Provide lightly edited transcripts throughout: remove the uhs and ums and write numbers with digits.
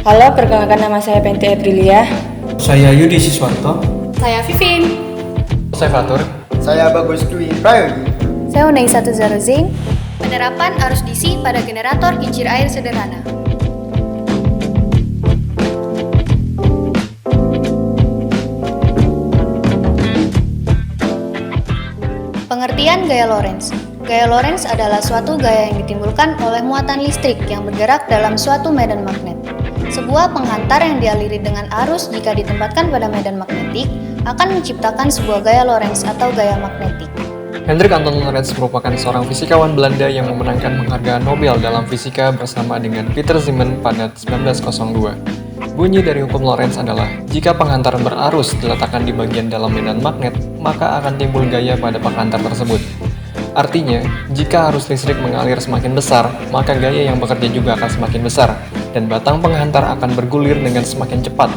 Halo, perkenalkan nama saya Penti Aprilia. Saya Yudi Siswanto. Saya Vivin. Saya Fatur. Saya Bagus Dwi Prayogi. Saya Unaisa Zain. Penerapan arus DC pada generator kincir air sederhana. Pengertian gaya Lorentz. Gaya Lorentz adalah suatu gaya yang ditimbulkan oleh muatan listrik yang bergerak dalam suatu medan magnet. Sebuah penghantar yang dialiri dengan arus jika ditempatkan pada medan magnetik akan menciptakan sebuah gaya Lorentz atau gaya magnetik. Hendrik Anton Lorentz merupakan seorang fisikawan Belanda yang memenangkan penghargaan Nobel dalam fisika bersama dengan Peter Zeeman pada 1902. Bunyi dari hukum Lorentz adalah, jika penghantar berarus diletakkan di bagian dalam medan magnet, maka akan timbul gaya pada penghantar tersebut. Artinya, jika arus listrik mengalir semakin besar, maka gaya yang bekerja juga akan semakin besar, dan batang penghantar akan bergulir dengan semakin cepat.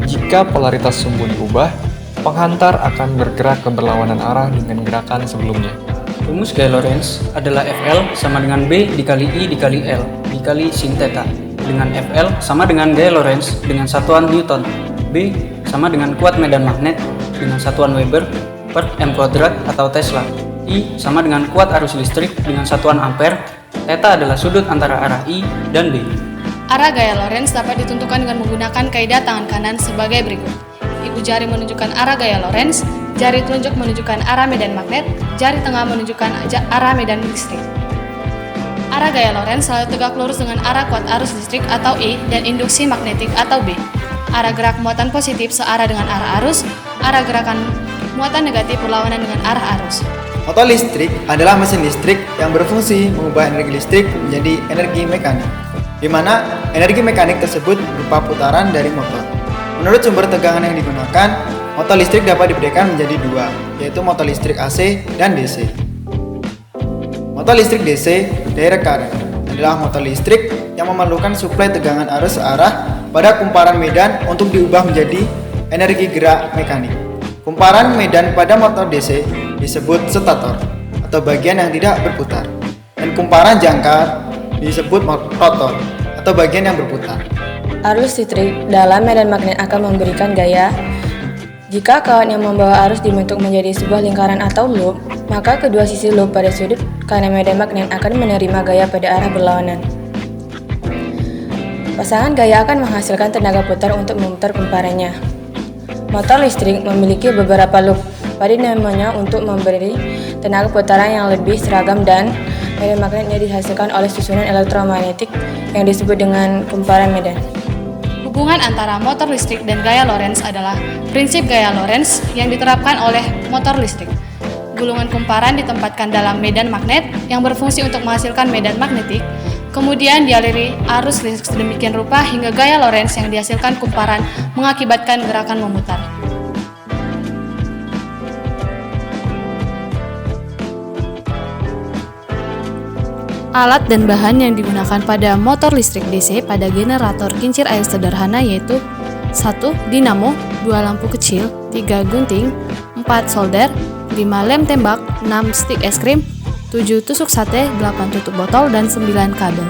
Jika polaritas sumbu diubah, penghantar akan bergerak ke berlawanan arah dengan gerakan sebelumnya. Rumus gaya Lorentz adalah FL sama dengan B dikali I dikali L dikali sin theta, dengan FL sama dengan gaya Lorentz dengan satuan Newton, B sama dengan kuat medan magnet dengan satuan Weber per M kuadrat atau Tesla, I sama dengan kuat arus listrik dengan satuan ampere, theta adalah sudut antara arah I dan B. Arah gaya Lorentz dapat ditentukan dengan menggunakan kaidah tangan kanan sebagai berikut. Ibu jari menunjukkan arah gaya Lorentz, jari telunjuk menunjukkan arah medan magnet, jari tengah menunjukkan arah medan listrik. Arah gaya Lorentz selalu tegak lurus dengan arah kuat arus listrik atau E dan induksi magnetik atau B. Arah gerak muatan positif searah dengan arah arus, arah gerakan muatan negatif berlawanan dengan arah arus. Motor listrik adalah mesin listrik yang berfungsi mengubah energi listrik menjadi energi mekanik, di mana energi mekanik tersebut berupa putaran dari motor. Menurut sumber tegangan yang digunakan, motor listrik dapat dibedakan menjadi dua, yaitu motor listrik AC dan DC. Motor listrik DC, direct current, adalah motor listrik yang memerlukan suplai tegangan arus searah pada kumparan medan untuk diubah menjadi energi gerak mekanik. Kumparan medan pada motor DC disebut stator atau bagian yang tidak berputar, dan kumparan jangkar disebut rotor atau bagian yang berputar. Arus listrik dalam medan magnet akan memberikan gaya. Jika kawat yang membawa arus dibentuk menjadi sebuah lingkaran atau loop, maka kedua sisi loop pada sudut karena medan magnet akan menerima gaya pada arah berlawanan. Pasangan gaya akan menghasilkan tenaga putar untuk memutar kumparannya. Motor listrik memiliki beberapa loop pada namanya untuk memberi tenaga putaran yang lebih seragam, dan medan magnetnya dihasilkan oleh susunan elektromagnetik yang disebut dengan kumparan medan. Hubungan antara motor listrik dan gaya Lorentz adalah prinsip gaya Lorentz yang diterapkan oleh motor listrik. Gulungan kumparan ditempatkan dalam medan magnet yang berfungsi untuk menghasilkan medan magnetik, kemudian dialiri arus listrik sedemikian rupa hingga gaya Lorentz yang dihasilkan kumparan mengakibatkan gerakan memutar. Alat dan bahan yang digunakan pada motor listrik DC pada generator kincir air sederhana yaitu 1. Dinamo, 2 lampu kecil, 3 gunting, 4 solder, 5 lem tembak, 6 stik es krim, 7 tusuk sate, 8 tutup botol, dan 9 kabel.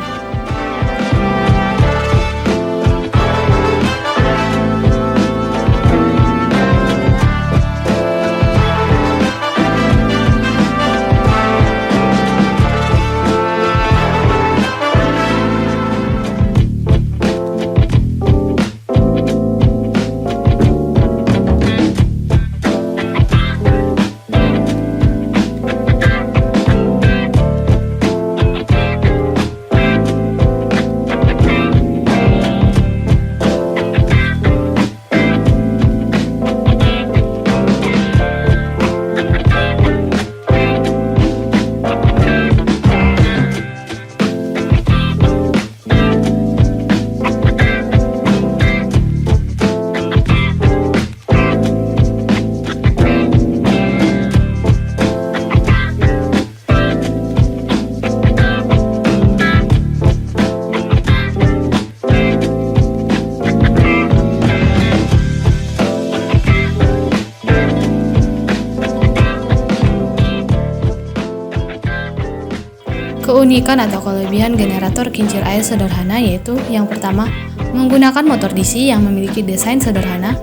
Keunikan atau kelebihan generator kincir air sederhana yaitu yang pertama, menggunakan motor DC yang memiliki desain sederhana.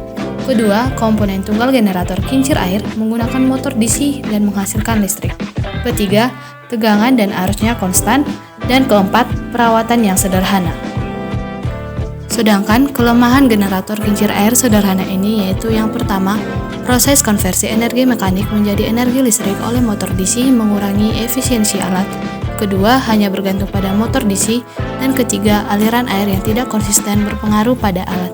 Kedua, komponen tunggal generator kincir air menggunakan motor DC dan menghasilkan listrik. Ketiga, tegangan dan arusnya konstan. Dan keempat, perawatan yang sederhana. Sedangkan kelemahan generator kincir air sederhana ini yaitu yang pertama, proses konversi energi mekanik menjadi energi listrik oleh motor DC mengurangi efisiensi alat. Kedua, hanya bergantung pada motor DC. Dan ketiga, aliran air yang tidak konsisten berpengaruh pada alat.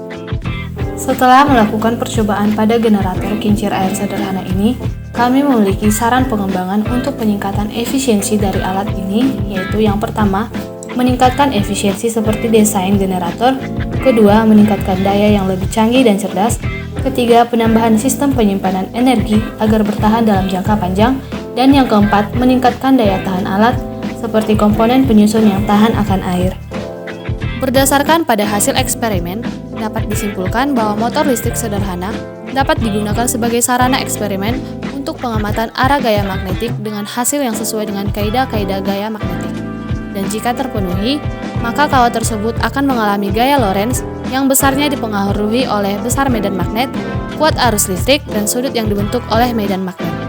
Setelah melakukan percobaan pada generator kincir air sederhana ini, kami memiliki saran pengembangan untuk peningkatan efisiensi dari alat ini, yaitu yang pertama, meningkatkan efisiensi seperti desain generator. Kedua, meningkatkan daya yang lebih canggih dan cerdas. Ketiga, penambahan sistem penyimpanan energi agar bertahan dalam jangka panjang. Dan yang keempat, meningkatkan daya tahan alat, seperti komponen penyusun yang tahan akan air. Berdasarkan pada hasil eksperimen, dapat disimpulkan bahwa motor listrik sederhana dapat digunakan sebagai sarana eksperimen untuk pengamatan arah gaya magnetik dengan hasil yang sesuai dengan kaidah-kaidah gaya magnetik. Dan jika terpenuhi, maka kawat tersebut akan mengalami gaya Lorentz yang besarnya dipengaruhi oleh besar medan magnet, kuat arus listrik, dan sudut yang dibentuk oleh medan magnet.